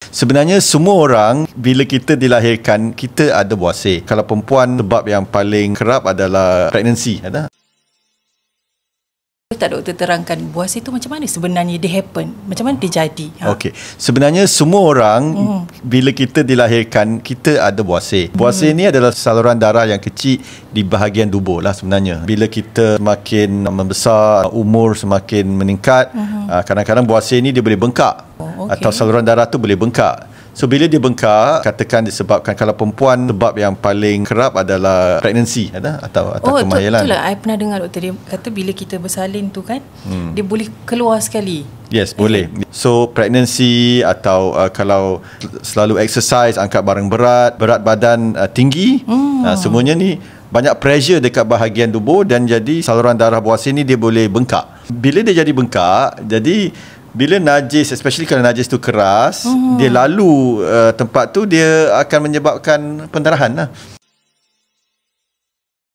Sebenarnya semua orang bila kita dilahirkan, kita ada buasir. Kalau perempuan, sebab yang paling kerap adalah pregnancy. Ada? Tak doktor terangkan buasir itu macam mana sebenarnya dia happen? Macam mana dia jadi? Okey. Sebenarnya semua orang bila kita dilahirkan, kita ada buasir. Buasir ni adalah saluran darah yang kecil di bahagian tubuh lah sebenarnya. Bila kita semakin membesar, umur semakin meningkat, kadang-kadang buasir ni dia boleh bengkak. Atau saluran darah tu boleh bengkak. So bila dia bengkak, katakan disebabkan, kalau perempuan, sebab yang paling kerap adalah pregnancy atau kemahiran. Itulah I pernah dengar doktor dia kata bila kita bersalin tu kan, dia boleh keluar sekali. Yes, boleh. So pregnancy atau kalau selalu exercise, angkat barang berat, berat badan tinggi, semuanya ni banyak pressure dekat bahagian tubuh dan jadi saluran darah buasir ni dia boleh bengkak. Bila dia jadi bengkak, jadi bila najis, especially kalau najis tu keras, dia lalu tempat tu, dia akan menyebabkan pendarahan lah.